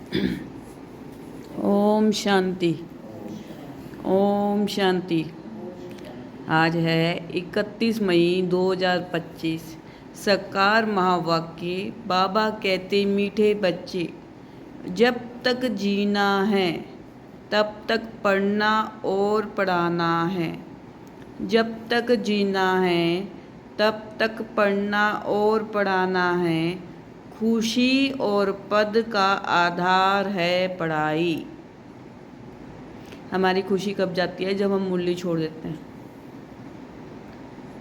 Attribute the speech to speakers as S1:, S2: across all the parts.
S1: ओम शांति। ओम शांति। आज है 31 मई 2025। साकार महावाक्य। बाबा कहते, मीठे बच्चे, जब तक जीना है तब तक पढ़ना और पढ़ाना है। जब तक जीना है तब तक पढ़ना और पढ़ाना है। खुशी और पद का आधार है पढ़ाई। हमारी खुशी कब जाती है? जब हम मुरली छोड़ देते हैं।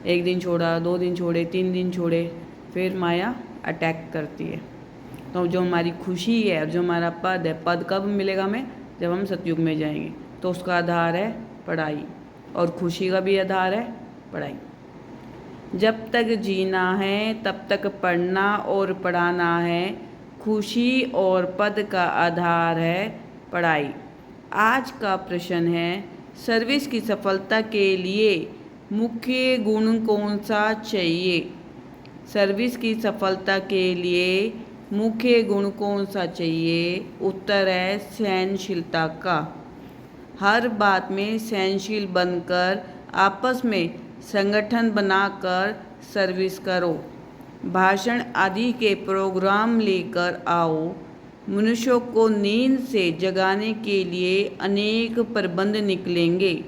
S1: एक दिन छोड़ा, 2 दिन छोड़े, 3 दिन छोड़े, फिर माया अटैक करती है। तो जो हमारी खुशी है और जो हमारा पद है, पद कब मिलेगा हमें? जब हम सतयुग में जाएंगे। तो उसका आधार है पढ़ाई, और खुशी का भी आधार है पढ़ाई। जब तक जीना है तब तक पढ़ना और पढ़ाना है। खुशी और पद का आधार है पढ़ाई। आज का प्रश्न है, सर्विस की सफलता के लिए मुख्य गुण कौन सा चाहिए? सर्विस की सफलता के लिए मुख्य गुण कौन सा चाहिए? उत्तर है सहनशीलता का। हर बात में सहनशील बनकर आपस में संगठन बनाकर सर्विस करो। भाषण आदि के प्रोग्राम लेकर आओ। मनुष्यों को नींद से जगाने के लिए अनेक प्रबंध निकलेंगे।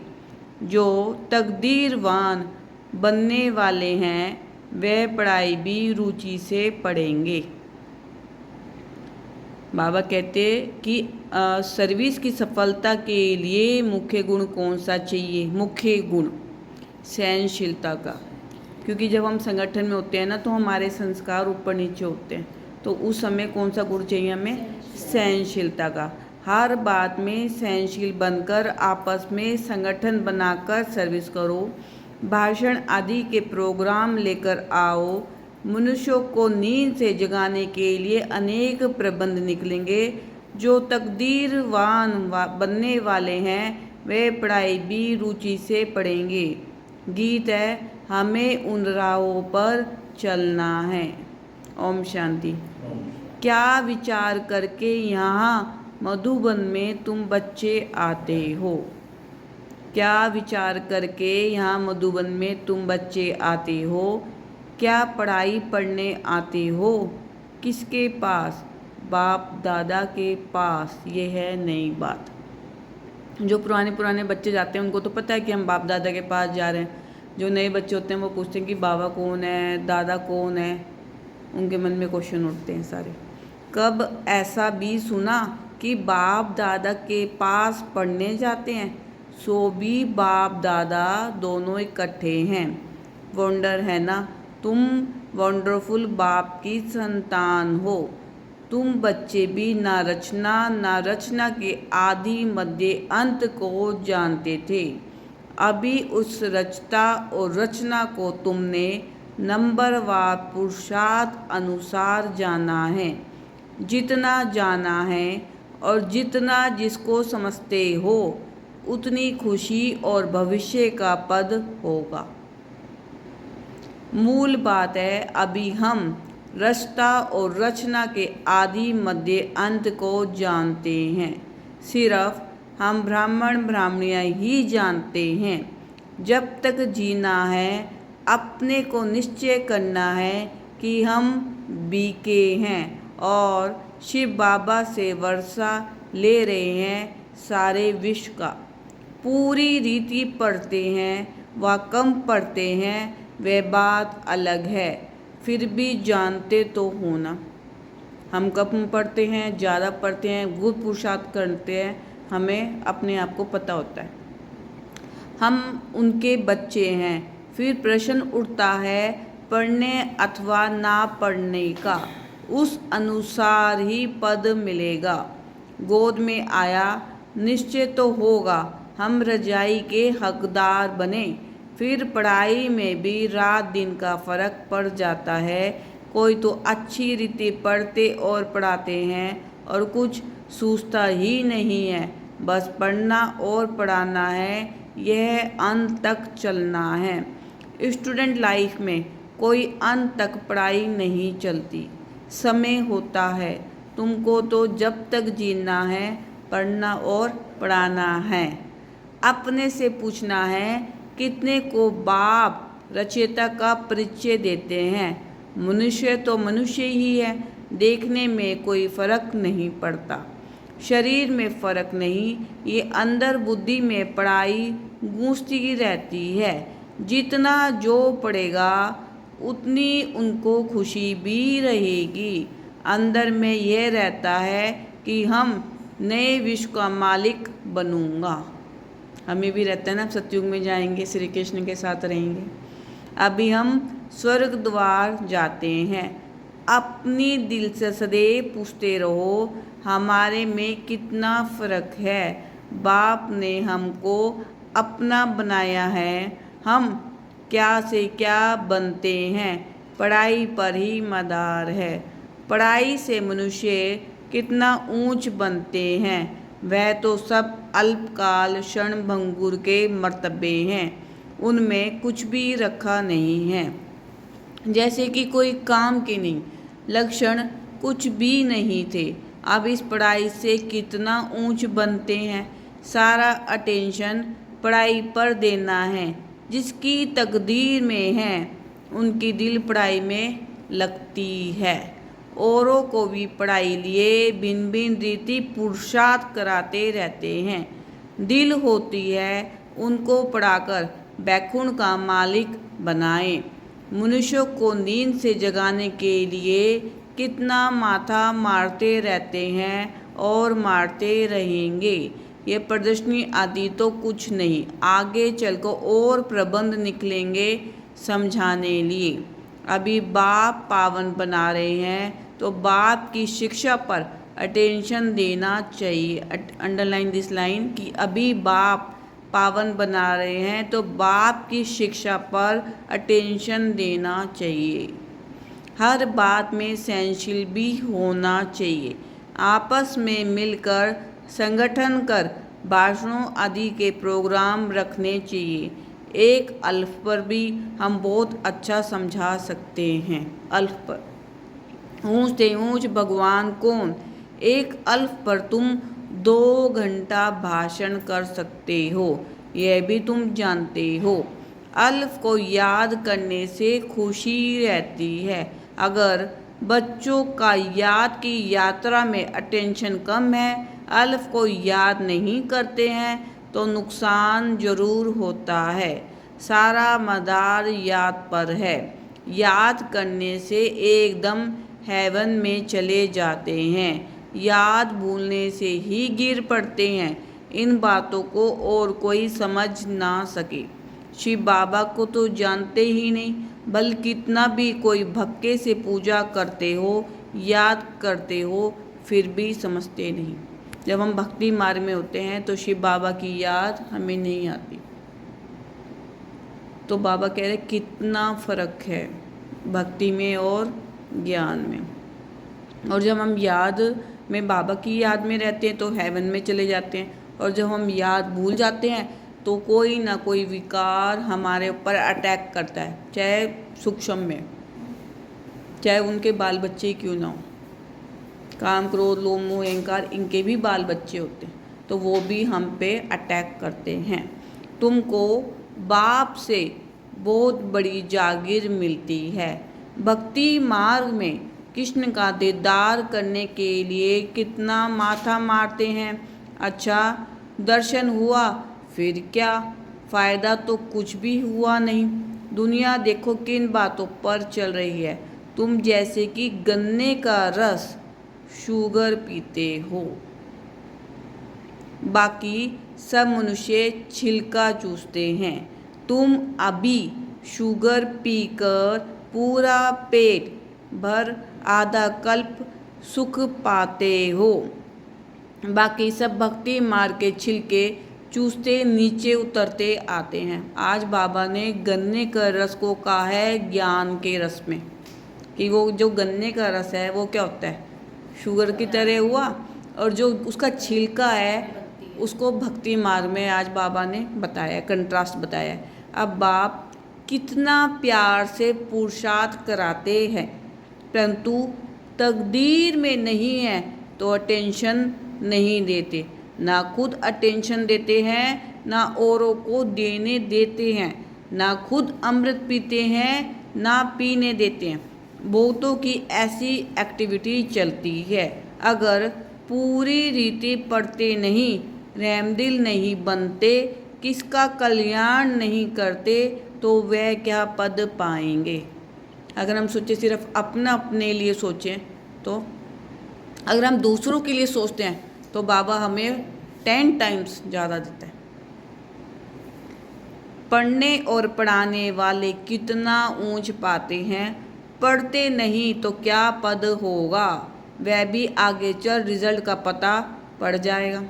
S1: जो तकदीरवान बनने वाले हैं वे पढ़ाई भी रुचि से पढ़ेंगे। बाबा कहते कि सर्विस की सफलता के लिए मुख्य गुण कौन सा चाहिए? मुख्य गुण सहनशीलता का। क्योंकि जब हम संगठन में होते हैं ना, तो हमारे संस्कार ऊपर नीचे होते हैं। तो उस समय कौन सा गुण चाहिए हमें? सहनशीलता का। हर बात में सहनशील बनकर आपस में संगठन बनाकर सर्विस करो। भाषण आदि के प्रोग्राम लेकर आओ। मनुष्यों को नींद से जगाने के लिए अनेक प्रबंध निकलेंगे। जो तकदीरवान बनने वाले हैं वे पढ़ाई भी रुचि से पढ़ेंगे। गीत है, हमें उन राहों पर चलना है। ओम शांति। क्या विचार करके यहाँ मधुबन में तुम बच्चे आते हो? क्या विचार करके यहाँ मधुबन में तुम बच्चे आते हो? क्या पढ़ाई पढ़ने आते हो? किसके पास? बाप दादा के पास। ये है नई बात। जो पुराने बच्चे जाते हैं उनको तो पता है कि हम बाप दादा के पास जा रहे हैं। जो नए बच्चे होते हैं वो पूछते हैं कि बाबा कौन है, दादा कौन है। उनके मन में क्वेश्चन उठते हैं सारे। कब ऐसा भी सुना कि बाप दादा के पास पढ़ने जाते हैं? सो भी बाप दादा दोनों इकट्ठे हैं। वंडर है ना, तुम वंडरफुल बाप की संतान हो। तुम बच्चे भी ना रचना के आदि मध्य अंत को जानते थे। अभी उस रचता और रचना को तुमने नंबरवार पुरुषार्थ अनुसार जाना है। जितना जाना है और जितना जिसको समझते हो उतनी खुशी और भविष्य का पद होगा। मूल बात है, अभी हम रचता और रचना के आदि मध्य अंत को जानते हैं। सिर्फ हम ब्राह्मण ब्राह्मणियाँ ही जानते हैं। जब तक जीना है अपने को निश्चय करना है कि हम बीके हैं और शिव बाबा से वर्षा ले रहे हैं सारे विश्व का। पूरी रीति पढ़ते हैं व कम पढ़ते हैं वह बात अलग है, फिर भी जानते तो होना। हम कम पढ़ते हैं, ज़्यादा पढ़ते हैं, गुरु पुरुषार्थ करते हैं, हमें अपने आप को पता होता है। हम उनके बच्चे हैं। फिर प्रश्न उठता है पढ़ने अथवा ना पढ़ने का। उस अनुसार ही पद मिलेगा। गोद में आया निश्चय तो होगा हम रजाई के हकदार बने। फिर पढ़ाई में भी रात दिन का फ़र्क पड़ जाता है। कोई तो अच्छी रीति पढ़ते और पढ़ाते हैं और कुछ सूझता ही नहीं है। बस पढ़ना और पढ़ाना है, यह अंत तक चलना है। स्टूडेंट लाइफ में कोई अंत तक पढ़ाई नहीं चलती। समय होता है तुमको तो जब तक जीना है पढ़ना और पढ़ाना है। अपने से पूछना है कितने को बाप रचयिता का परिचय देते हैं। मनुष्य तो मनुष्य ही है, देखने में कोई फर्क नहीं पड़ता। शरीर में फर्क नहीं, ये अंदर बुद्धि में पढ़ाई गूंजती रहती है। जितना जो पढ़ेगा उतनी उनको खुशी भी रहेगी। अंदर में यह रहता है कि हम नए विश्व का मालिक बनूंगा। हमें भी रहता है ना, सतयुग में जाएंगे, श्री कृष्ण के साथ रहेंगे। अभी हम स्वर्ग द्वार जाते हैं। अपनी दिल से सदैव पूछते रहो हमारे में कितना फर्क है। बाप ने हमको अपना बनाया है, हम क्या से क्या बनते हैं। पढ़ाई पर ही मदार है। पढ़ाई से मनुष्य कितना ऊंच बनते हैं। वह तो सब अल्पकाल क्षणभंगुर के मर्तबे हैं, उनमें कुछ भी रखा नहीं है। जैसे कि कोई काम के नहीं, लक्षण कुछ भी नहीं थे। अब इस पढ़ाई से कितना ऊंच बनते हैं। सारा अटेंशन पढ़ाई पर देना है। जिसकी तकदीर में है उनकी दिल पढ़ाई में लगती है। औरों को भी पढ़ाई लिए भिन्न भिन्न रीति पुरुषार्थ कराते रहते हैं। दिल होती है उनको पढ़ाकर बैकुंठ का मालिक बनाएं। मनुष्यों को नींद से जगाने के लिए कितना माथा मारते रहते हैं और मारते रहेंगे। ये प्रदर्शनी आदि तो कुछ नहीं, आगे चलकर और प्रबंध निकलेंगे समझाने लिए। अभी बाप पावन बना रहे हैं तो बाप की शिक्षा पर अटेंशन देना चाहिए। अंडरलाइन दिस लाइन कि अभी बाप पावन बना रहे हैं तो बाप की शिक्षा पर अटेंशन देना चाहिए। हर बात में सहनशील भी होना चाहिए। आपस में मिलकर संगठन कर भाषणों आदि के प्रोग्राम रखने चाहिए। एक अल्फ पर भी हम बहुत अच्छा समझा सकते हैं। अल्फ पर ऊंच से ऊंच भगवान कौन। एक अल्फ पर तुम 2 घंटा भाषण कर सकते हो, यह भी तुम जानते हो। अल्फ को याद करने से खुशी रहती है। अगर बच्चों का याद की यात्रा में अटेंशन कम है, अल्फ को याद नहीं करते हैं तो नुकसान जरूर होता है। सारा मदार याद पर है। याद करने से एकदम हेवन में चले जाते हैं, याद भूलने से ही गिर पड़ते हैं। इन बातों को और कोई समझ ना सके। शिव बाबा को तो जानते ही नहीं, बल्कि कितना भी कोई भक्के से पूजा करते हो, याद करते हो, फिर भी समझते नहीं। जब हम भक्ति मार्ग में होते हैं तो शिव बाबा की याद हमें नहीं आती। तो बाबा कह रहे कितना फर्क है भक्ति में और ज्ञान में। और जब हम याद में बाबा की याद में रहते हैं तो हेवन में चले जाते हैं, और जब हम याद भूल जाते हैं तो कोई ना कोई विकार हमारे ऊपर अटैक करता है, चाहे सूक्ष्म में, चाहे उनके बाल बच्चे ही क्यों ना हो। काम क्रोध लोभ मोह अहंकार इनके भी बाल बच्चे होते हैं, तो वो भी हम पे अटैक करते हैं। तुमको बाप से बहुत बड़ी जागीर मिलती है। भक्ति मार्ग में कृष्ण का दीदार करने के लिए कितना माथा मारते हैं। अच्छा दर्शन हुआ, फिर क्या फ़ायदा, तो कुछ भी हुआ नहीं। दुनिया देखो किन बातों पर चल रही है। तुम जैसे कि गन्ने का रस शुगर पीते हो, बाकी सब मनुष्य छिलका चूसते हैं। तुम अभी शुगर पीकर पूरा पेट भर आधा कल्प सुख पाते हो, बाकी सब भक्ति मार के छिलके चूसते नीचे उतरते आते हैं। आज बाबा ने गन्ने का रस को कहा है ज्ञान के रस में, कि वो जो गन्ने का रस है वो क्या होता है, शुगर की तरह हुआ, और जो उसका छिलका है उसको भक्ति मार्ग में आज बाबा ने बताया, कंट्रास्ट बताया। अब बाप कितना प्यार से पुरुषार्थ कराते हैं, परंतु तकदीर में नहीं है तो अटेंशन नहीं देते, ना खुद अटेंशन देते हैं ना औरों को देने देते हैं, ना खुद अमृत पीते हैं ना पीने देते हैं। बहुतों की ऐसी एक्टिविटी चलती है, अगर पूरी रीति पढ़ते नहीं, रहमदिल नहीं बनते, किसका कल्याण नहीं करते तो वह क्या पद पाएंगे। अगर हम सोचें सिर्फ अपने लिए सोचें तो, अगर हम दूसरों के लिए सोचते हैं तो बाबा हमें 10 टाइम्स ज़्यादा देता है। पढ़ने और पढ़ाने वाले कितना ऊंच पाते हैं, पढ़ते नहीं तो क्या पद होगा, वह भी आगे चल रिजल्ट का पता पड़ जाएगा।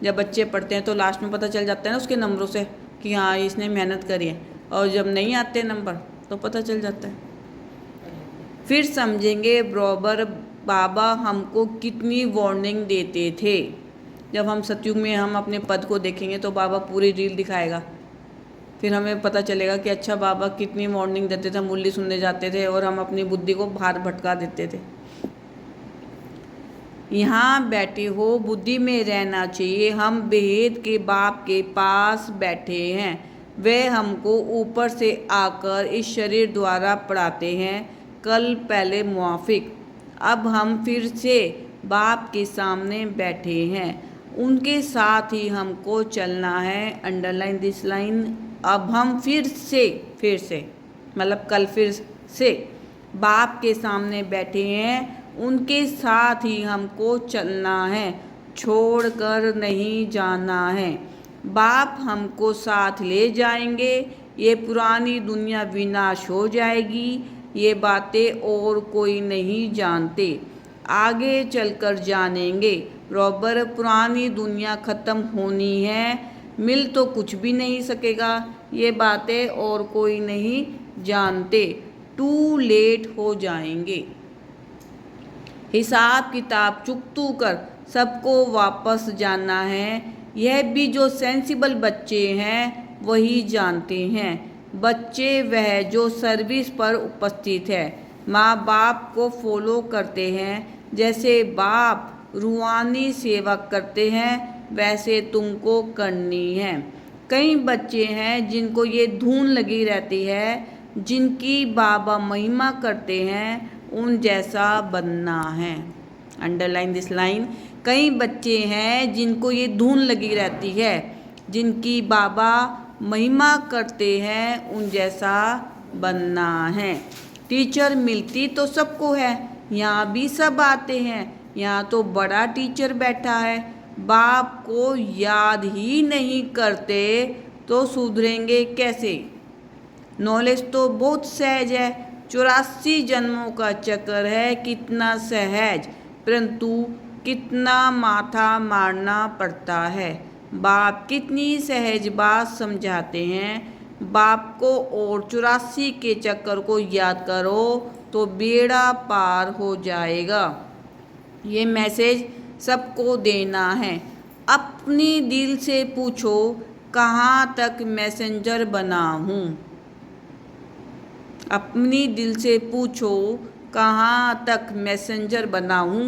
S1: जब बच्चे पढ़ते हैं तो लास्ट में पता चल जाता है ना उसके नंबरों से कि हाँ इसने मेहनत करी है, और जब नहीं आते नंबर तो पता चल जाता है। फिर समझेंगे बराबर बाबा हमको कितनी वार्निंग देते थे। जब हम सतयुग में हम अपने पद को देखेंगे तो बाबा पूरी रील दिखाएगा, फिर हमें पता चलेगा कि अच्छा बाबा कितनी वार्निंग देते थे, मुरली सुनने जाते थे और हम अपनी बुद्धि को बाहर भटका देते थे। यहाँ बैठे हो बुद्धि में रहना चाहिए, हम बेहद के बाप के पास बैठे हैं, वे हमको ऊपर से आकर इस शरीर द्वारा पढ़ाते हैं, कल पहले मुआफिक। अब हम फिर से बाप के सामने बैठे हैं, उनके साथ ही हमको चलना है। Underline this line. अब हम फिर से मतलब कल फिर से बाप के सामने बैठे हैं, उनके साथ ही हमको चलना है, छोड़कर नहीं जाना है। बाप हमको साथ ले जाएंगे, ये पुरानी दुनिया विनाश हो जाएगी, ये बातें और कोई नहीं जानते, आगे चलकर जानेंगे। रॉबर पुरानी दुनिया ख़त्म होनी है, मिल तो कुछ भी नहीं सकेगा, ये बातें और कोई नहीं जानते, टू लेट हो जाएंगे। हिसाब किताब चुकतू कर सबको वापस जाना है, यह भी जो सेंसिबल बच्चे हैं वही जानते हैं। बच्चे वह जो सर्विस पर उपस्थित है, माँ बाप को फॉलो करते हैं, जैसे बाप रूहानी सेवा करते हैं वैसे तुमको करनी है। कई बच्चे हैं जिनको ये धुन लगी रहती है, जिनकी बाबा महिमा करते हैं उन जैसा बनना है। Underline this line. कई बच्चे हैं जिनको ये धुन लगी रहती है, जिनकी बाबा महिमा करते हैं उन जैसा बनना है। टीचर मिलती तो सबको है, यहाँ भी सब आते हैं, यहाँ तो बड़ा टीचर बैठा है, बाप को याद ही नहीं करते तो सुधरेंगे कैसे। नॉलेज तो बहुत सहज है, 84 जन्मों का चक्कर है, कितना सहज, परंतु कितना माथा मारना पड़ता है। बाप कितनी सहज बात समझाते हैं, बाप को और 84 के चक्कर को याद करो तो बेड़ा पार हो जाएगा। ये मैसेज सबको देना है। अपनी दिल से पूछो कहाँ तक मैसेंजर बना हूँ। अपनी दिल से पूछो कहाँ तक मैसेंजर बना हूँ।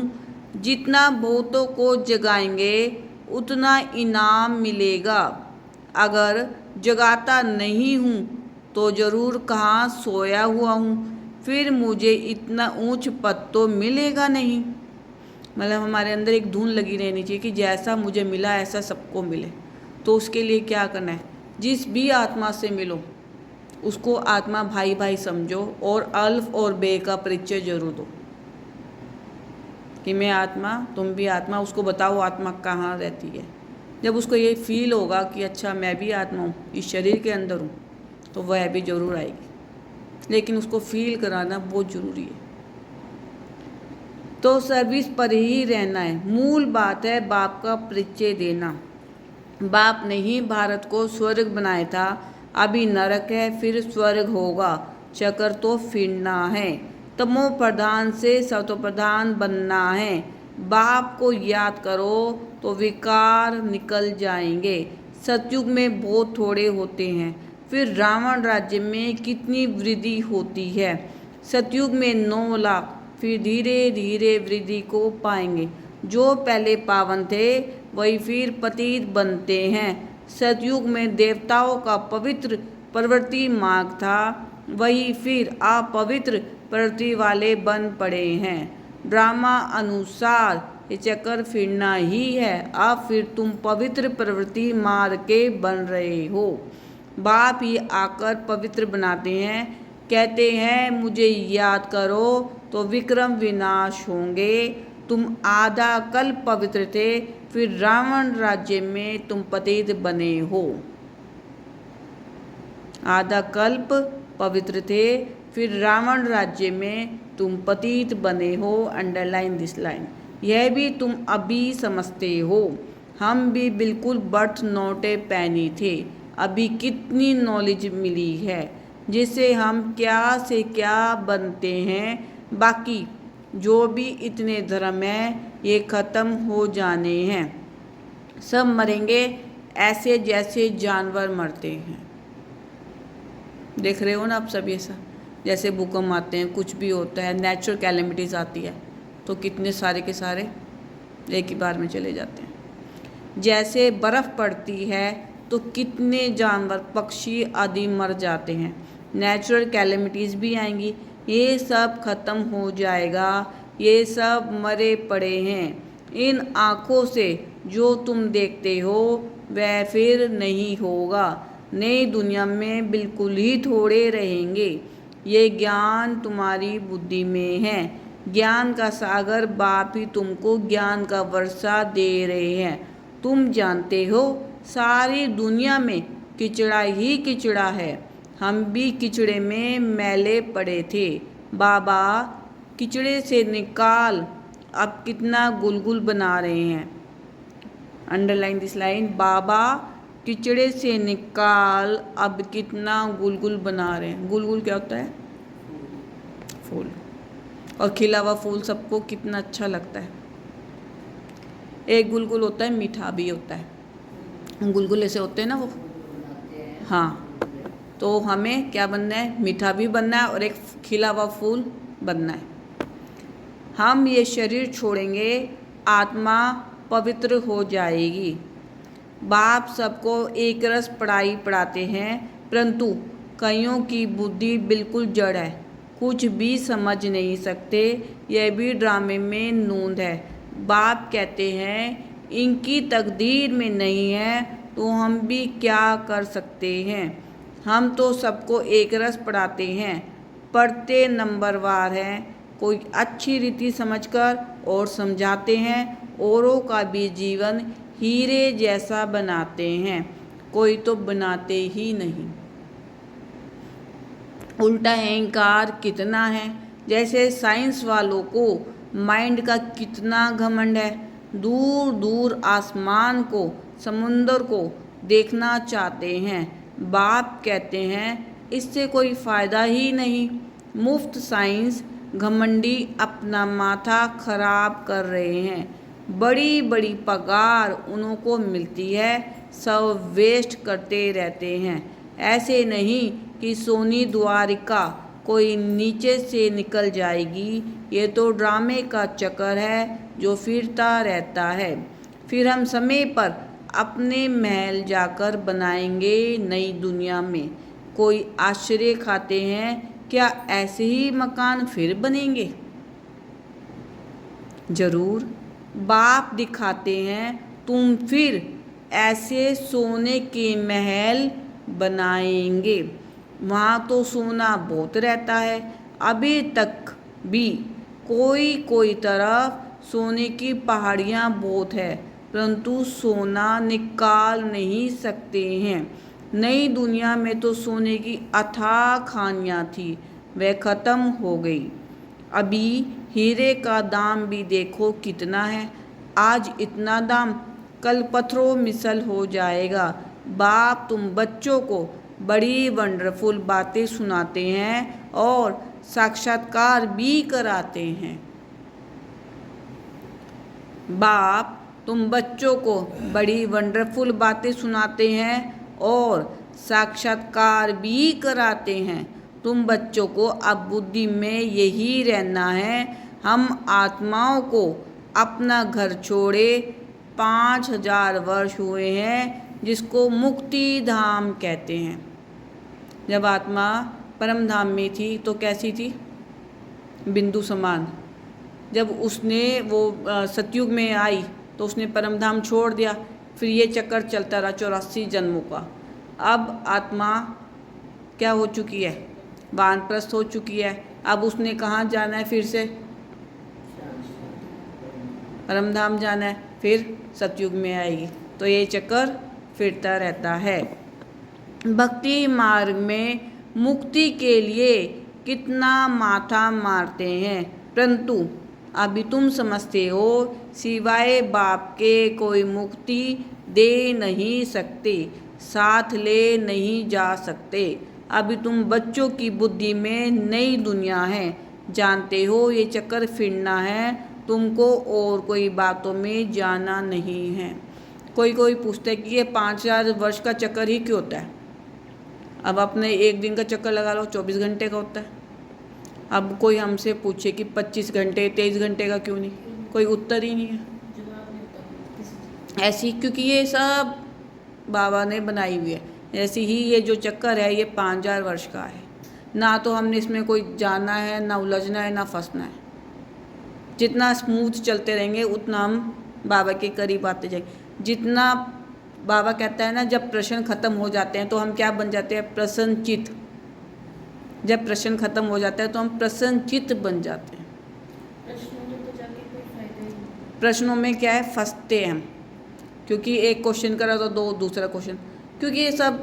S1: जितना बहुतों को जगाएंगे उतना इनाम मिलेगा। अगर जगाता नहीं हूँ तो ज़रूर कहाँ सोया हुआ हूँ, फिर मुझे इतना ऊंच पद तो मिलेगा नहीं। मतलब हमारे अंदर एक धुन लगी रहनी चाहिए कि जैसा मुझे मिला ऐसा सबको मिले। तो उसके लिए क्या करना है, जिस भी आत्मा से मिलो उसको आत्मा भाई भाई समझो और अल्फ और बे का परिचय जरूर दो कि मैं आत्मा तुम भी आत्मा। उसको बताओ आत्मा कहाँ रहती है। जब उसको ये फील होगा कि अच्छा मैं भी आत्मा हूँ, इस शरीर के अंदर हूँ, तो वह भी ज़रूर आएगी, लेकिन उसको फील कराना बहुत ज़रूरी है। तो सर्विस पर ही रहना है। मूल बात है बाप का परिचय देना। बाप ने ही भारत को स्वर्ग बनाया था, अभी नरक है फिर स्वर्ग होगा, चक्कर तो फिरना है। तमो प्रधान से सतो प्रधान बनना है। बाप को याद करो तो विकार निकल जाएंगे। सतयुग में बहुत थोड़े होते हैं, फिर रावण राज्य में कितनी वृद्धि होती है। सतयुग में 9 लाख फिर धीरे धीरे वृद्धि को पाएंगे। जो पहले पावन थे वही फिर पतित बनते हैं। सतयुग में देवताओं का पवित्र प्रवृत्ति मार्ग था, वही फिर अपवित्र प्रवृत्ति वाले बन पड़े हैं। ड्रामा अनुसार ये चक्कर फिरना ही है। अब फिर तुम पवित्र प्रवृत्ति मार्ग के बन रहे हो। बाप ही आकर पवित्र बनाते हैं, कहते हैं मुझे याद करो तो विक्रम विनाश होंगे। तुम आधा कल्प पवित्र थे, फिर रावण राज्य में तुम पतित बने हो। आधा कल्प पवित्र थे, फिर रावण राज्य में तुम पतित बने हो। Underline this line. यह भी तुम अभी समझते हो। हम भी बिल्कुल बर्थ नोटे पैनी थे। अभी कितनी नॉलेज मिली है जिससे हम क्या से क्या बनते हैं। बाकी जो भी इतने धर्म हैं ये ख़त्म हो जाने हैं। सब मरेंगे ऐसे जैसे जानवर मरते हैं। देख रहे हो ना आप सब ये सब, जैसे भूकंप आते हैं, कुछ भी होता है, नेचुरल कैलेमिटीज़ आती है तो कितने सारे के सारे एक ही बार में चले जाते हैं। जैसे बर्फ़ पड़ती है तो कितने जानवर पक्षी आदि मर जाते हैं। नेचुरल कैलेमिटीज़ भी आएंगी, ये सब ख़त्म हो जाएगा। ये सब मरे पड़े हैं। इन आँखों से जो तुम देखते हो वह फिर नहीं होगा। नई दुनिया में बिल्कुल ही थोड़े रहेंगे। ये ज्ञान तुम्हारी बुद्धि में है। ज्ञान का सागर बाप ही तुमको ज्ञान का वर्षा दे रहे हैं। तुम जानते हो सारी दुनिया में किचड़ा ही किचड़ा है। हम भी किचड़े में मैले पड़े थे। बाबा किचड़े से निकाल अब कितना गुलगुल बना रहे हैं। Underline this line. बाबा किचड़े से निकाल अब कितना गुलगुल बना रहे हैं। गुलगुल क्या होता है? फूल। और खिला हुआ फूल सबको कितना अच्छा लगता है। एक गुलगुल होता है, मीठा भी होता है। गुलगुल ऐसे होते हैं ना वो। हाँ, तो हमें क्या बनना है? मीठा भी बनना है और एक खिला हुआ फूल बनना है। हम ये शरीर छोड़ेंगे, आत्मा पवित्र हो जाएगी। बाप सबको एक रस पढ़ाई पढ़ाते हैं, परंतु कईयों की बुद्धि बिल्कुल जड़ है, कुछ भी समझ नहीं सकते। यह भी ड्रामे में नूंद है। बाप कहते हैं इनकी तकदीर में नहीं है तो हम भी क्या कर सकते हैं। हम तो सबको एक रस पढ़ाते हैं, पढ़ते नंबरवार हैं। कोई अच्छी रीति समझकर और समझाते हैं, औरों का भी जीवन हीरे जैसा बनाते हैं। कोई तो बनाते ही नहीं। उल्टा अहंकार कितना है। जैसे साइंस वालों को माइंड का कितना घमंड है। दूर दूर आसमान को, समुंदर को देखना चाहते हैं। बाप कहते हैं इससे कोई फ़ायदा ही नहीं। मुफ्त साइंस घमंडी अपना माथा खराब कर रहे हैं। बड़ी बड़ी पगार उन्हों को मिलती है, सब वेस्ट करते रहते हैं। ऐसे नहीं कि सोनी द्वारिका कोई नीचे से निकल जाएगी। ये तो ड्रामे का चक्कर है जो फिरता रहता है। फिर हम समय पर अपने महल जाकर बनाएंगे नई दुनिया में। कोई आश्चर्य खाते हैं, क्या ऐसे ही मकान फिर बनेंगे? जरूर। बाप दिखाते हैं तुम फिर ऐसे सोने के महल बनाएंगे। वहाँ तो सोना बहुत रहता है। अभी तक भी कोई कोई तरफ सोने की पहाड़ियाँ बहुत है, परंतु सोना निकाल नहीं सकते हैं। नई दुनिया में तो सोने की अथाह खानियाँ थी, वह ख़त्म हो गई। अभी हीरे का दाम भी देखो कितना है। आज इतना दाम, कल पत्थरों मिसल हो जाएगा। बाप तुम बच्चों को बड़ी वंडरफुल बातें सुनाते हैं और साक्षात्कार भी कराते हैं। बाप तुम बच्चों को बड़ी वंडरफुल बातें सुनाते हैं और साक्षात्कार भी कराते हैं। तुम बच्चों को अब बुद्धि में यही रहना है, हम आत्माओं को अपना घर छोड़े 5000 वर्ष हुए हैं, जिसको मुक्ति धाम कहते हैं। जब आत्मा परम धाम में थी तो कैसी थी? बिंदु समान। जब उसने वो सतयुग में आई तो उसने परम धाम छोड़ दिया। फिर ये चक्कर चलता रहा 84 जन्मों का। अब आत्मा क्या हो चुकी है? वानप्रस्थ हो चुकी है। अब उसने कहाँ जाना है? फिर से परम धाम जाना है, फिर सतयुग में आएगी। तो ये चक्कर फिरता रहता है। भक्ति मार्ग में मुक्ति के लिए कितना माथा मारते हैं, परंतु अभी तुम समझते हो सिवाय बाप के कोई मुक्ति दे नहीं सकते, साथ ले नहीं जा सकते। अभी तुम बच्चों की बुद्धि में नई दुनिया है, जानते हो ये चक्कर फिरना है, तुमको और कोई बातों में जाना नहीं है। कोई पूछता है कि ये 5000 वर्ष का चक्कर ही क्यों होता है? अब अपने एक दिन का चक्कर लगा लो, 24 घंटे का होता है। अब कोई हमसे पूछे कि 25 घंटे 23 घंटे का क्यों नहीं, कोई उत्तर ही नहीं है। ऐसी क्योंकि ये सब बाबा ने बनाई हुई है। ऐसी ही ये जो चक्कर है ये 5000 वर्ष का है। ना तो हमने इसमें कोई जाना है, ना उलझना है, ना फंसना है। जितना स्मूथ चलते रहेंगे उतना हम बाबा के करीब आते जाएंगे। जितना बाबा कहता है ना, जब प्रश्न खत्म हो जाते हैं तो हम क्या बन जाते हैं? प्रसन्नचित्त। जब प्रश्न खत्म हो जाता है तो हम प्रसन्नचित्त बन जाते हैं। प्रश्नों में क्या है? फंसते हैं हम, क्योंकि एक क्वेश्चन करा तो दो दूसरा क्वेश्चन। क्योंकि ये सब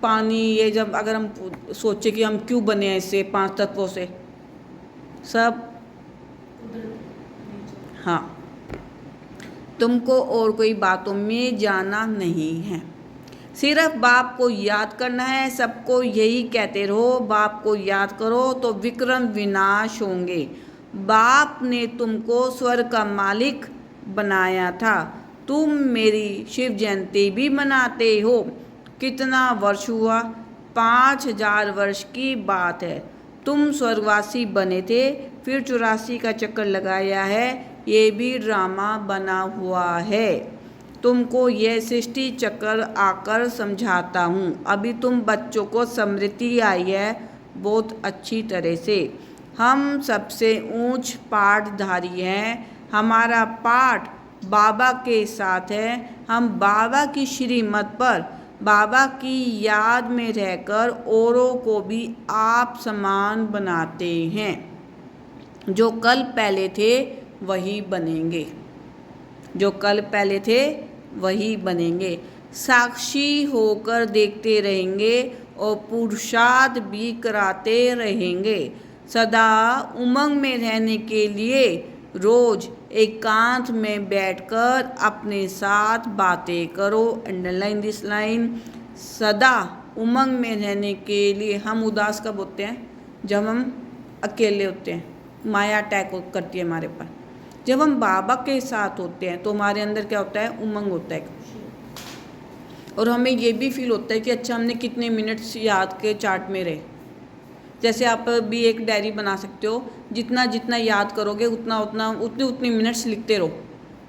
S1: पानी, ये जब अगर हम सोचे कि हम क्यों बने हैं इससे 5 तत्वों से, सब हाँ, तुमको और कोई बातों में जाना नहीं है, सिर्फ बाप को याद करना है। सबको यही कहते रहो, बाप को याद करो तो विक्रम विनाश होंगे। बाप ने तुमको स्वर्ग का मालिक बनाया था। तुम मेरी शिव जयंती भी मनाते हो। कितना वर्ष हुआ? 5000 वर्ष की बात है। तुम स्वर्गवासी बने थे, फिर 84 का चक्कर लगाया है। ये भी ड्रामा बना हुआ है। तुमको यह सृष्टि चक्कर आकर समझाता हूँ। अभी तुम बच्चों को स्मृति आई है बहुत अच्छी तरह से। हम सबसे ऊंच पाठधारी हैं। हमारा पाठ बाबा के साथ है। हम बाबा की श्रीमत पर बाबा की याद में रहकर औरों को भी आप समान बनाते हैं। जो कल पहले थे वही बनेंगे। जो कल पहले थे वही बनेंगे। साक्षी होकर देखते रहेंगे और पुरुषार्थ भी कराते रहेंगे। सदा उमंग में रहने के लिए रोज एकांत में बैठकर अपने साथ बातें करो। Underline this line. सदा उमंग में रहने के लिए हम उदास कब होते हैं? जब हम अकेले होते हैं, माया अटैक करती है हमारे पर। जब हम बाबा के साथ होते हैं तो हमारे अंदर क्या होता है? उमंग होता है। और हमें ये भी फील होता है कि अच्छा हमने कितने मिनट्स याद के चार्ट में रहे। जैसे आप भी एक डायरी बना सकते हो, जितना जितना याद करोगे उतने मिनट्स लिखते रहो।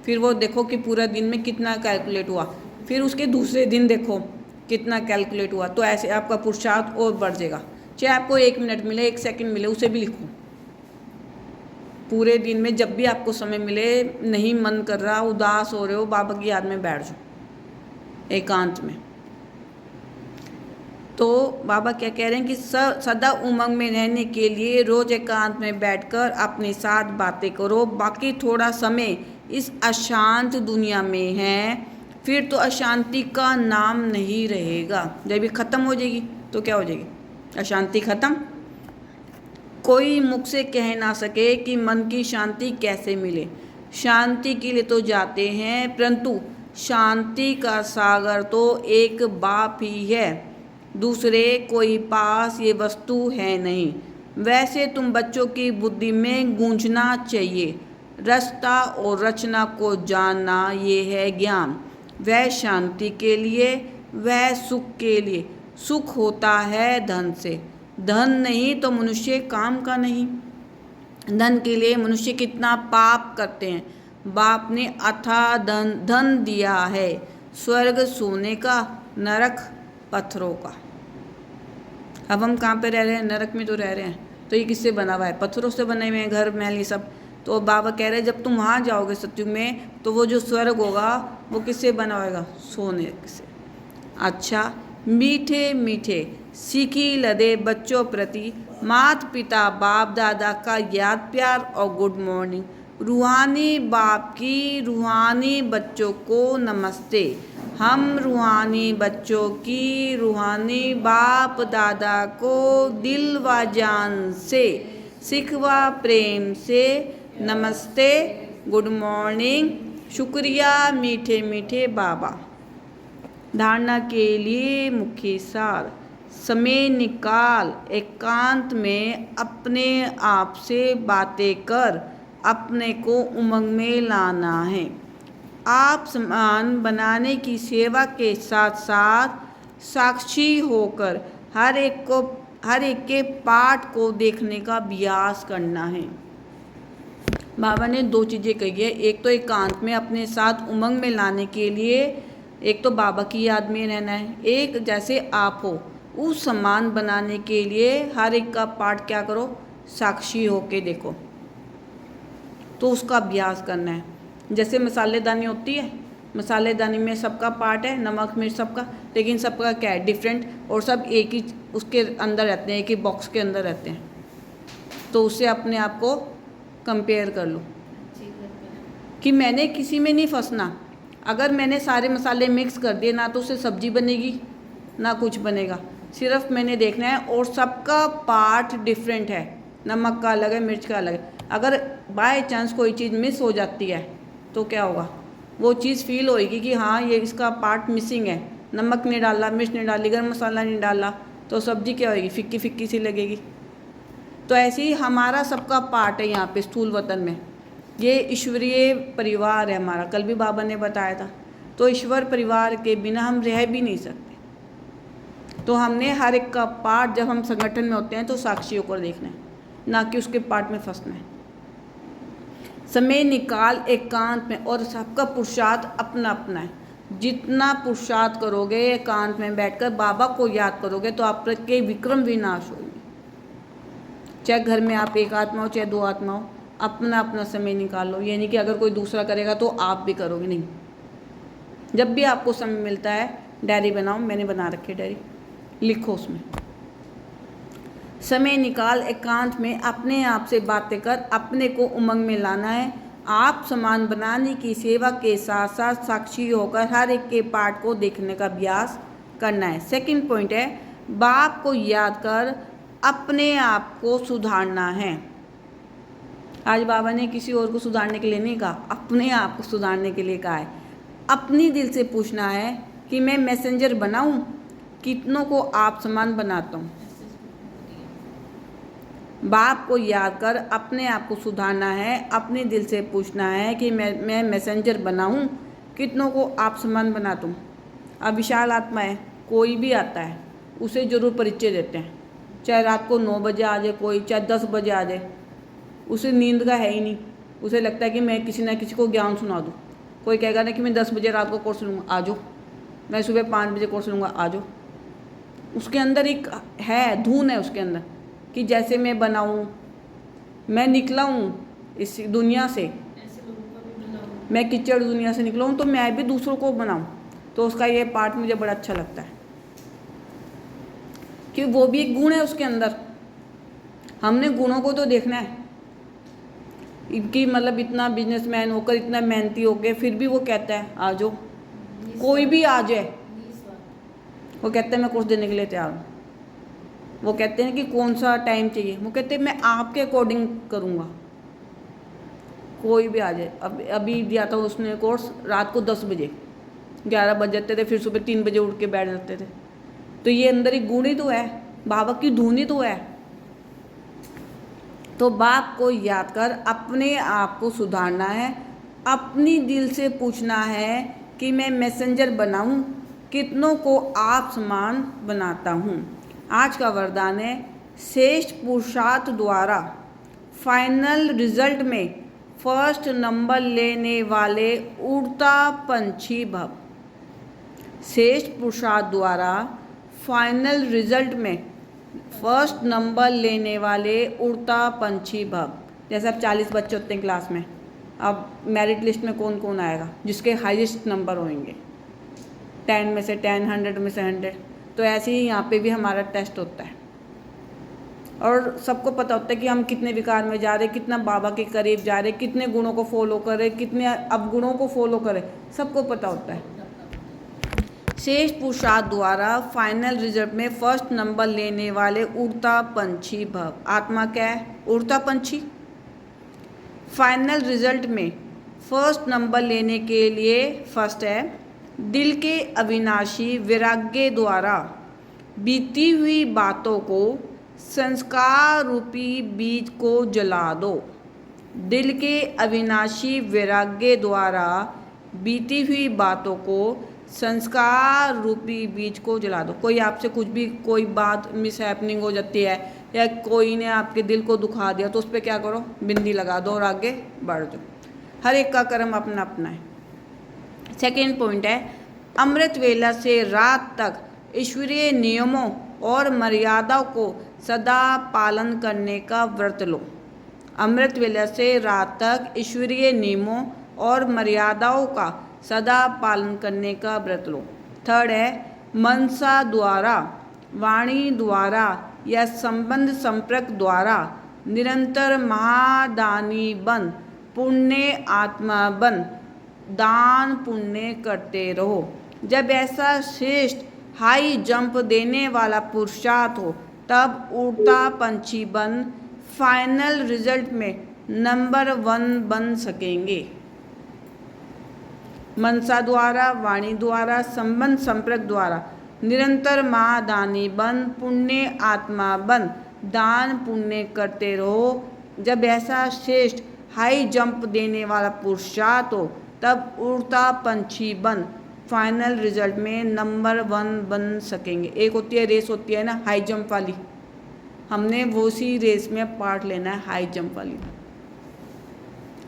S1: फिर वो देखो कि पूरा दिन में कितना कैलकुलेट हुआ, फिर उसके दूसरे दिन देखो कितना कैलकुलेट हुआ। तो ऐसे आपका पुरुषार्थ और बढ़ जाएगा। चाहे आपको 1 मिनट मिले, 1 सेकंड मिले, उसे भी लिखो। पूरे दिन में जब भी आपको समय मिले, नहीं मन कर रहा, उदास हो रहे हो, बाबा की याद में बैठ जाओ एकांत में। तो बाबा क्या कह रहे हैं कि सदा उमंग में रहने के लिए रोज एकांत में बैठकर अपने साथ बातें करो। बाकी थोड़ा समय इस अशांत दुनिया में है, फिर तो अशांति का नाम नहीं रहेगा। जब ये ख़त्म हो जाएगी तो क्या हो जाएगी? अशांति ख़त्म। कोई मुख से कह ना सके कि मन की शांति कैसे मिले। शांति के लिए तो जाते हैं, परंतु शांति का सागर तो एक बाप ही है, दूसरे कोई पास ये वस्तु है नहीं। वैसे तुम बच्चों की बुद्धि में गूंजना चाहिए। रास्ता और रचना को जानना ये है ज्ञान। वह शांति के लिए, वह सुख के लिए। सुख होता है धन से, धन नहीं तो मनुष्य काम का नहीं। धन के लिए मनुष्य कितना पाप करते हैं। बाप ने अथाह धन दिया है, स्वर्ग सोने का, नरक पत्थरों का। अब हम कहाँ पे रह रहे हैं? नरक में तो रह रहे हैं। तो ये किससे बना हुआ है? पत्थरों से बने हुए हैं घर महल ये सब। तो बाबा कह रहे हैं जब तुम वहाँ जाओगे सत्युग में, तो वो जो स्वर्ग होगा वो किससे बना होगा? सोने से। अच्छा, मीठे मीठे सीखी लदे बच्चों प्रति माता पिता बाप दादा का याद प्यार और गुड मॉर्निंग। रूहानी बाप की रूहानी बच्चों को नमस्ते। हम रूहानी बच्चों की रूहानी बाप दादा को दिल व जान से सिखवा प्रेम से नमस्ते, गुड मॉर्निंग, शुक्रिया मीठे मीठे बाबा। धारणा के लिए मुख्य सार। समय निकाल एकांत में अपने आप से बातें कर अपने को उमंग में लाना है। आप समान बनाने की सेवा के साथ साथ साक्षी होकर हर एक के पाठ को देखने का अभ्यास करना है। बाबा ने दो चीज़ें कही है, एक तो एकांत में अपने साथ उमंग में लाने के लिए एक तो बाबा की याद में रहना है, एक जैसे आप हो उस समान बनाने के लिए हर एक का पाठ क्या करो? साक्षी होके देखो। तो उसका अभ्यास करना है। जैसे मसालेदानी होती है, मसालेदानी में सबका पार्ट है, नमक मिर्च सबका, लेकिन सबका क्या है? डिफरेंट, और सब एक ही उसके अंदर रहते हैं, एक ही बॉक्स के अंदर रहते हैं। तो उससे अपने आप को कंपेयर कर लो कि मैंने किसी में नहीं फंसना। अगर मैंने सारे मसाले मिक्स कर दिए ना तो उससे सब्जी बनेगी ना कुछ बनेगा। सिर्फ मैंने देखना है, और सबका पार्ट डिफरेंट है, नमक का अलग है, मिर्च का अलग है। अगर बाय चांस कोई चीज़ मिस हो जाती है तो क्या होगा? वो चीज़ फील होएगी कि हाँ ये इसका पार्ट मिसिंग है, नमक नहीं डाला, मिर्च नहीं डाली, गर्म मसाला नहीं डाला, तो सब्जी क्या होएगी? फिक्की फिक्की सी लगेगी। तो ऐसे ही हमारा सबका पार्ट है यहाँ पे स्थूल वतन में। ये ईश्वरीय परिवार है हमारा, कल भी बाबा ने बताया था। तो ईश्वर परिवार के बिना हम रह भी नहीं सकते। तो हमने हर एक का पार्ट, जब हम संगठन में होते हैं तो साक्षी होकर देखना है, ना कि उसके पार्ट में फंसना है। समय निकाल एकांत में, और सबका पुरुषार्थ अपना अपना है। जितना पुरुषार्थ करोगे एकांत में बैठकर बाबा को याद करोगे तो आपके विक्रम विनाश होंगे। चाहे घर में आप एक आत्मा हो चाहे दो आत्मा हो, अपना अपना समय निकालो। ये नहीं कि अगर कोई दूसरा करेगा तो आप भी करोगे, नहीं। जब भी आपको समय मिलता है डायरी बनाओ, मैंने बना रखी है डायरी, लिखो उसमें। समय निकाल एकांत में अपने आप से बातें कर अपने को उमंग में लाना है। आप समान बनाने की सेवा के साथ साथ साक्षी होकर हर एक के पार्ट को देखने का अभ्यास करना है। सेकंड पॉइंट है, बाप को याद कर अपने आप को सुधारना है। आज बाबा ने किसी और को सुधारने के लिए नहीं कहा, अपने आप को सुधारने के लिए कहा है। अपनी दिल से पूछना है कि मैं मैसेंजर बनाऊं, कितनों को आप समान बनाता हूं। बाप को याद कर अपने आप को सुधारना है, अपने दिल से पूछना है कि मैं मैसेंजर बनाऊं, कितनों को आप समान बनाता हूँ। अब विशाल आत्मा है, कोई भी आता है उसे ज़रूर परिचय देते हैं, चाहे रात को 9 बजे आ जाए कोई, चाहे 10 बजे आ जाए, उसे नींद का है ही नहीं। उसे लगता है कि मैं किसी ना किसी को ज्ञान सुना दूँ। कोई कहेगा ना कि मैं 10 बजे रात को कोर्स लूँगा, आ जाओ। मैं सुबह 5 बजे कोर्स लूँगा, आ जाओ। उसके अंदर एक है, धुन है उसके अंदर कि जैसे मैं बनाऊँ, मैं निकला हूँ इस दुनिया से, मैं कीचड़ दुनिया से निकला हूँ तो मैं भी दूसरों को बनाऊँ। तो उसका ये पार्ट मुझे बड़ा अच्छा लगता है कि वो भी एक गुण है उसके अंदर। हमने गुणों को तो देखना है कि मतलब इतना बिजनेसमैन होकर, इतना मेहनती होकर, फिर भी वो कहता है आ जाओ, कोई भी आ जाए। वो कहते हैं मैं कोर्स देने के लिए तैयार हूँ। वो कहते हैं कि कौन सा टाइम चाहिए, वो कहते हैं मैं आपके अकॉर्डिंग करूँगा, कोई भी आ जाए। अभी दिया था उसने कोर्स रात को 10 बजे, 11 बज जाते थे, फिर सुबह 3 बजे उठ के बैठ जाते थे। तो ये अंदर एक गुण ही तो है, बाबा की धुन ही तो है। तो बाप को याद कर अपने आप को सुधारना है, अपनी दिल से पूछना है कि मैं मैसेंजर बनाऊं, कितनों को आप समान बनाता हूं। आज का वरदान है, श्रेष्ठ पुरुषार्थ द्वारा फाइनल रिजल्ट में फर्स्ट नंबर लेने वाले उड़ता पंछी भव। श्रेष्ठ पुरुषार्थ द्वारा फाइनल रिजल्ट में फर्स्ट नंबर लेने वाले उड़ता पंछी भव। जैसे अब 40 बच्चे होते हैं क्लास में, अब मेरिट लिस्ट में कौन कौन आएगा जिसके हाईएस्ट नंबर होंगे, 10 में से 10, 100 में से 100। तो ऐसे ही यहाँ पे भी हमारा टेस्ट होता है और सबको पता होता है कि हम कितने विकार में जा रहे, कितना बाबा के करीब जा रहे, कितने गुणों को फॉलो करें, कितने अवगुणों को फॉलो करें, सबको पता होता है। श्रेष्ठ पुरुषार्थ द्वारा फाइनल रिजल्ट में फर्स्ट नंबर लेने वाले उड़ता पंछी भव। आत्मा क्या है? उड़ता पंछी। फाइनल रिजल्ट में फर्स्ट नंबर लेने के लिए फर्स्ट है, दिल के अविनाशी वैराग्य द्वारा बीती हुई बातों को संस्कार रूपी बीज को जला दो। दिल के अविनाशी वैराग्य द्वारा बीती हुई बातों को संस्कार रूपी बीज को जला दो। कोई आपसे कुछ भी कोई बात मिसहैपनिंग हो जाती है या कोई ने आपके दिल को दुखा दिया तो उस पर क्या करो? बिंदी लगा दो और आगे बढ़ जाओ। हर एक का कर्म अपना अपना है। सेकेंड पॉइंट है, अमृत वेला से रात तक ईश्वरीय नियमों और मर्यादाओं को सदा पालन करने का व्रत लो। अमृत वेला से रात तक ईश्वरीय नियमों और मर्यादाओं का सदा पालन करने का व्रत लो। थर्ड है, मनसा द्वारा, वाणी द्वारा या संबंध संपर्क द्वारा निरंतर महादानी बन, पुण्य आत्मा बन, दान पुण्य करते रहो। जब ऐसा श्रेष्ठ हाई जंप देने वाला पुरुषार्थ हो तब उड़ता पंछी बन फाइनल रिजल्ट में नंबर 1 बन सकेंगे। मनसा द्वारा, वाणी द्वारा, संबंध संपर्क द्वारा निरंतर महादानी बन, पुण्य आत्मा बन, दान पुण्य करते रहो। जब ऐसा श्रेष्ठ हाई जंप देने वाला पुरुषार्थ हो तब उड़ता पंछी बन फाइनल रिजल्ट में नंबर 1 बन सकेंगे। एक होती है रेस, होती है ना हाई जंप वाली, हमने वो सी रेस में पार्ट लेना है, हाई जंप वाली।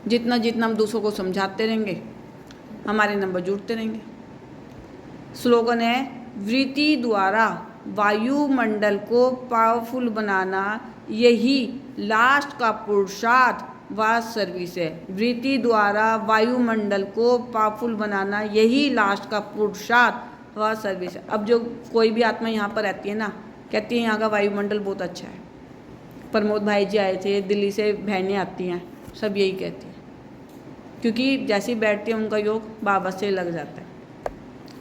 S1: जितना जितना हम दूसरों को समझाते रहेंगे हमारे नंबर जुड़ते रहेंगे। स्लोगन है, वृत्ति द्वारा वायुमंडल को पावरफुल बनाना यही लास्ट का पुरुषार्थ व सर्विस है। वृत्ति द्वारा वायुमंडल को पावरफुल बनाना यही लास्ट का पुरुषार्थ व सर्विस है। अब जो कोई भी आत्मा यहाँ पर रहती है ना, कहती है यहाँ का वायुमंडल बहुत अच्छा है। प्रमोद भाई जी आए थे, दिल्ली से बहनें आती हैं, सब यही कहती हैं, क्योंकि जैसे ही बैठती है उनका योग बाबा से लग जाता है।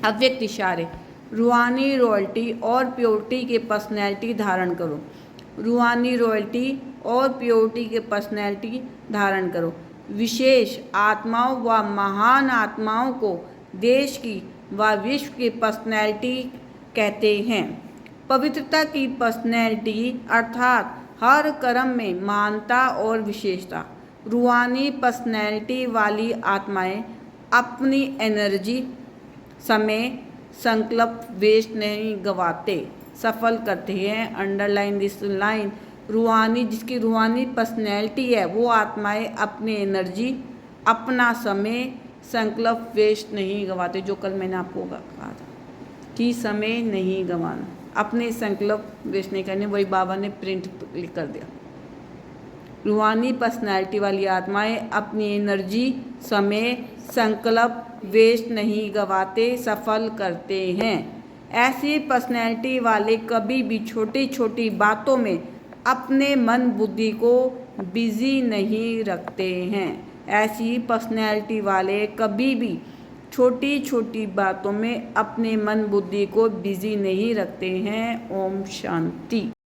S1: अव्यक्त इशारे, रूहानी रॉयल्टी और प्योरिटी के पर्सनैलिटी धारण करो। रूहानी रॉयल्टी और प्योरिटी के पर्सनैलिटी धारण करो। विशेष आत्माओं व महान आत्माओं को देश की व विश्व की पर्सनैलिटी कहते हैं। पवित्रता की पर्सनैलिटी अर्थात हर कर्म में महानता और विशेषता। रूहानी पर्सनैलिटी वाली आत्माएं अपनी एनर्जी, समय, संकल्प वेस्ट नहीं गवाते, सफल करते हैं। Underline this line. रूहानी, जिसकी रूहानी पर्सनैलिटी है वो आत्माएं अपनी एनर्जी, अपना समय, संकल्प वेस्ट नहीं गवाते। जो कल मैंने आपको कहा था कि समय नहीं गंवाना, अपने संकल्प वेस्ट नहीं करने, वही बाबा ने प्रिंट कर दिया। रूहानी पर्सनैलिटी वाली आत्माएं अपनी एनर्जी, समय, संकल्प वेस्ट नहीं गवाते, सफल करते हैं। ऐसी पर्सनैलिटी वाले कभी भी छोटी छोटी बातों में अपने मन बुद्धि को बिजी नहीं रखते हैं। ऐसी पर्सनैलिटी वाले कभी भी छोटी छोटी बातों में अपने मन बुद्धि को बिजी नहीं रखते हैं। ओम शांति।